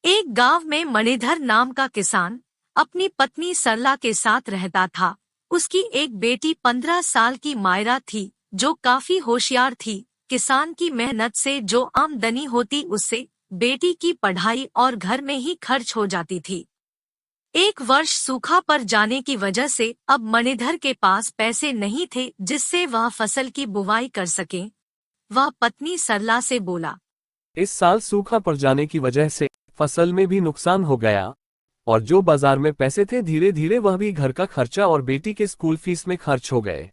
एक गांव में मणिधर नाम का किसान अपनी पत्नी सरला के साथ रहता था। उसकी एक बेटी 15 साल की मायरा थी, जो काफी होशियार थी। किसान की मेहनत से जो आमदनी होती उससे बेटी की पढ़ाई और घर में ही खर्च हो जाती थी। एक वर्ष सूखा पड़ जाने की वजह से अब मणिधर के पास पैसे नहीं थे जिससे वह फसल की बुवाई कर सके। वह पत्नी सरला से बोला, इस साल सूखा पड़ जाने की वजह से फसल में भी नुकसान हो गया और जो बाजार में पैसे थे धीरे धीरे वह भी घर का खर्चा और बेटी के स्कूल फीस में खर्च हो गए।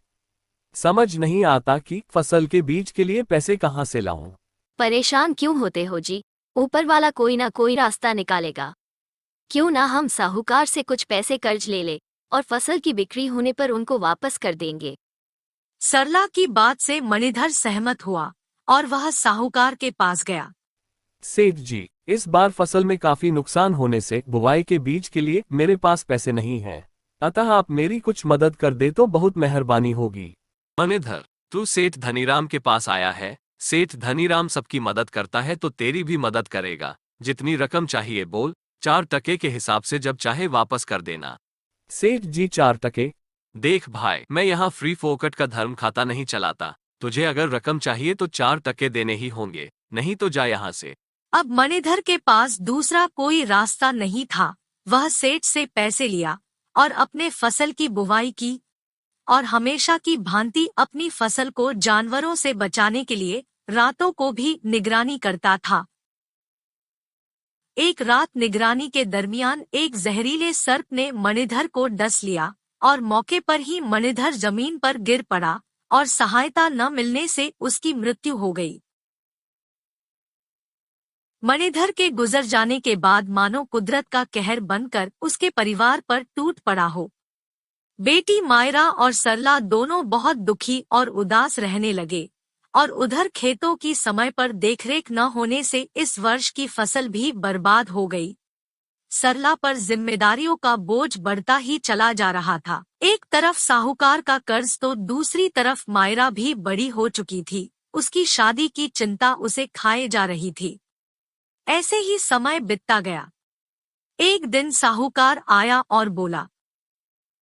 समझ नहीं आता कि फसल के बीज के लिए पैसे कहाँ से लाऊं। परेशान क्यों होते हो जी? ऊपर वाला कोई ना कोई रास्ता निकालेगा। क्यों ना हम साहूकार से कुछ पैसे कर्ज ले ले और फसल की बिक्री होने पर उनको वापस कर देंगे। सरला की बात से मणिधर सहमत हुआ और वह साहूकार के पास गया। सेठ जी, इस बार फसल में काफी नुकसान होने से बुवाई के बीज के लिए मेरे पास पैसे नहीं हैं, अतः आप मेरी कुछ मदद कर दे तो बहुत मेहरबानी होगी। मणिधर, तू सेठ धनीराम के पास आया है। सेठ धनीराम सबकी मदद करता है तो तेरी भी मदद करेगा। जितनी रकम चाहिए बोल, 4 टके के हिसाब से जब चाहे वापस कर देना। सेठ जी, 4 टके? देख भाई, मैं यहाँ फ्री फोकट का धर्म खाता नहीं चलाता। तुझे अगर रकम चाहिए तो 4 टके देने ही होंगे, नहीं तो जा यहाँ से। अब मणिधर के पास दूसरा कोई रास्ता नहीं था। वह सेठ से पैसे लिया और अपने फसल की बुवाई की और हमेशा की भांति अपनी फसल को जानवरों से बचाने के लिए रातों को भी निगरानी करता था। एक रात निगरानी के दरमियान एक जहरीले सर्प ने मणिधर को डस लिया और मौके पर ही मणिधर जमीन पर गिर पड़ा और सहायता न मिलने से उसकी मृत्यु हो गई। मणिधर के गुजर जाने के बाद मानो कुदरत का कहर बनकर उसके परिवार पर टूट पड़ा हो। बेटी मायरा और सरला दोनों बहुत दुखी और उदास रहने लगे और उधर खेतों की समय पर देखरेख न होने से इस वर्ष की फसल भी बर्बाद हो गई। सरला पर जिम्मेदारियों का बोझ बढ़ता ही चला जा रहा था। एक तरफ साहूकार का कर्ज तो दूसरी तरफ मायरा भी बड़ी हो चुकी थी। उसकी शादी की चिंता उसे खाए जा रही थी। ऐसे ही समय बीतता गया। एक दिन साहूकार आया और बोला,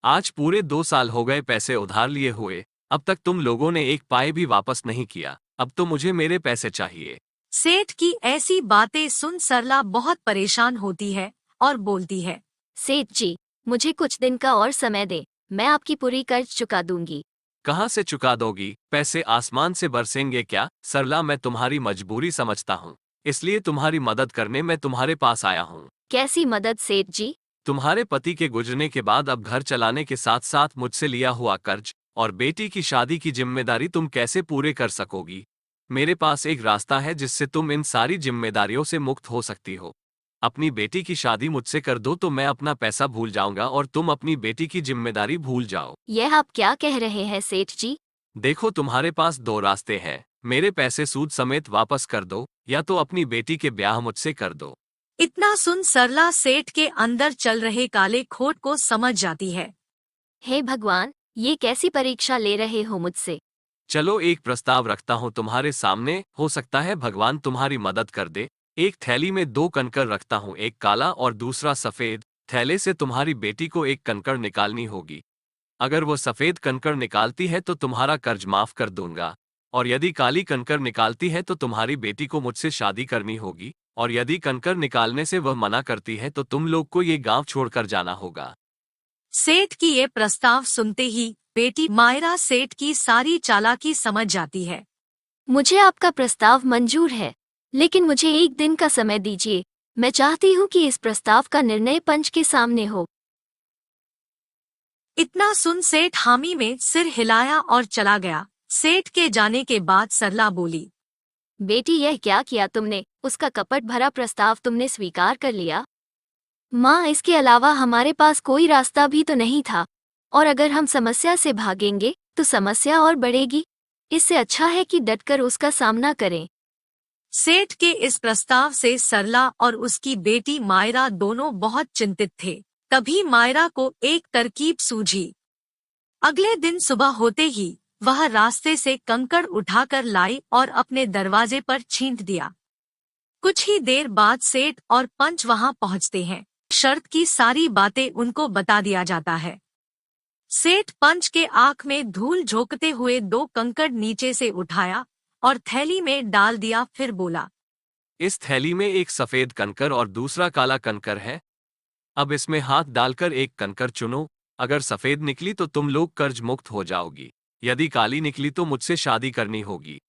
आज पूरे 2 साल हो गए पैसे उधार लिए हुए, अब तक तुम लोगों ने एक पाए भी वापस नहीं किया। अब तो मुझे मेरे पैसे चाहिए। सेठ की ऐसी बातें सुन सरला बहुत परेशान होती है और बोलती है, सेठ जी, मुझे कुछ दिन का और समय दे, मैं आपकी पूरी कर्ज चुका दूंगी। कहाँ से चुका दोगी? पैसे आसमान से बरसेंगे क्या? सरला, मैं तुम्हारी मजबूरी समझता हूँ, इसलिए तुम्हारी मदद करने मैं तुम्हारे पास आया हूँ। कैसी मदद सेठ जी? तुम्हारे पति के गुजरने के बाद अब घर चलाने के साथ साथ मुझसे लिया हुआ कर्ज और बेटी की शादी की जिम्मेदारी तुम कैसे पूरे कर सकोगी? मेरे पास एक रास्ता है जिससे तुम इन सारी जिम्मेदारियों से मुक्त हो सकती हो। अपनी बेटी की शादी मुझसे कर दो तो मैं अपना पैसा भूल जाऊंगा और तुम अपनी बेटी की जिम्मेदारी भूल जाओ। यह आप क्या कह रहे हैं सेठ जी? देखो, तुम्हारे पास 2 रास्ते हैं। मेरे पैसे सूद समेत वापस कर दो या तो अपनी बेटी के ब्याह मुझसे कर दो। इतना सुन सरला सेठ के अंदर चल रहे काले खोट को समझ जाती है। हे भगवान, ये कैसी परीक्षा ले रहे हो मुझसे? चलो, एक प्रस्ताव रखता हूँ तुम्हारे सामने, हो सकता है भगवान तुम्हारी मदद कर दे। एक थैली में 2 कंकड़ रखता हूँ, एक काला और दूसरा सफेद। थैले से तुम्हारी बेटी को एक कंकड़ निकालनी होगी। अगर वो सफेद कंकड़ निकालती है तो तुम्हारा कर्ज माफ कर दूंगा, और यदि काली कंकड़ निकालती है तो तुम्हारी बेटी को मुझसे शादी करनी होगी, और यदि कंकड़ निकालने से वह मना करती है तो तुम लोग को ये गांव छोड़कर जाना होगा। सेठ की ये प्रस्ताव सुनते ही बेटी मायरा सेठ की सारी चालाकी समझ जाती है। मुझे आपका प्रस्ताव मंजूर है, लेकिन मुझे एक दिन का समय दीजिए। मैं चाहती हूँ कि इस प्रस्ताव का निर्णय पंच के सामने हो। इतना सुन सेठ हामी में सिर हिलाया और चला गया। सेठ के जाने के बाद सरला बोली, बेटी, यह क्या किया तुमने? उसका कपट भरा प्रस्ताव तुमने स्वीकार कर लिया। माँ, इसके अलावा हमारे पास कोई रास्ता भी तो नहीं था, और अगर हम समस्या से भागेंगे तो समस्या और बढ़ेगी। इससे अच्छा है कि डटकर उसका सामना करें। सेठ के इस प्रस्ताव से सरला और उसकी बेटी मायरा दोनों बहुत चिंतित थे। तभी मायरा को एक तरकीब सूझी। अगले दिन सुबह होते ही वह रास्ते से कंकड़ उठाकर लाई और अपने दरवाजे पर छींट दिया। कुछ ही देर बाद सेठ और पंच वहां पहुंचते हैं। शर्त की सारी बातें उनको बता दिया जाता है। सेठ पंच के आंख में धूल झोंकते हुए 2 कंकड़ नीचे से उठाया और थैली में डाल दिया, फिर बोला, इस थैली में एक सफेद कंकर और दूसरा काला कंकर है। अब इसमें हाथ डालकर एक कंकर चुनो। अगर सफेद निकली तो तुम लोग कर्ज मुक्त हो जाओगी, यदि काली निकली तो मुझसे शादी करनी होगी।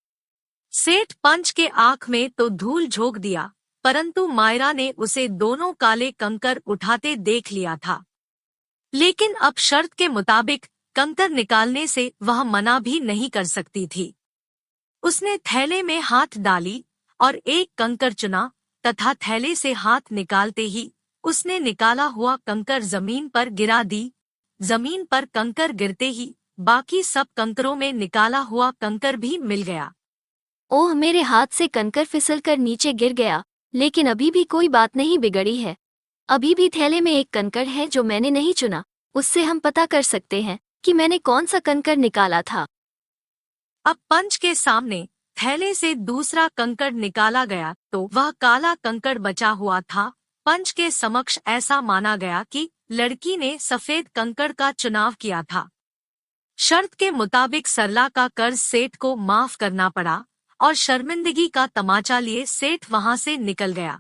सेठ पंच के आंख में तो धूल झोंक दिया, परंतु मायरा ने उसे दोनों काले कंकर उठाते देख लिया था। लेकिन अब शर्त के मुताबिक कंकर निकालने से वह मना भी नहीं कर सकती थी। उसने थैले में हाथ डाली और एक कंकर चुना तथा थैले से हाथ निकालते ही उसने निकाला हुआ कंकर जमीन पर गिरा दी। जमीन पर कंकर गिरते ही बाकी सब कंकरों में निकाला हुआ कंकर भी मिल गया। ओह, मेरे हाथ से कंकर फिसलकर नीचे गिर गया, लेकिन अभी भी कोई बात नहीं बिगड़ी है। अभी भी थैले में एक कंकर है जो मैंने नहीं चुना। उससे हम पता कर सकते हैं कि मैंने कौन सा कंकर निकाला था। अब पंच के सामने थैले से दूसरा कंकड़ निकाला गया तो वह काला कंकड़ बचा हुआ था। पंच के समक्ष ऐसा माना गया कि लड़की ने सफेद कंकड़ का चुनाव किया था। शर्त के मुताबिक सरला का कर्ज सेठ को माफ करना पड़ा और शर्मिंदगी का तमाचा लिए सेठ वहां से निकल गया।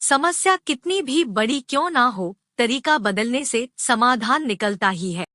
समस्या कितनी भी बड़ी क्यों ना हो, तरीका बदलने से समाधान निकलता ही है।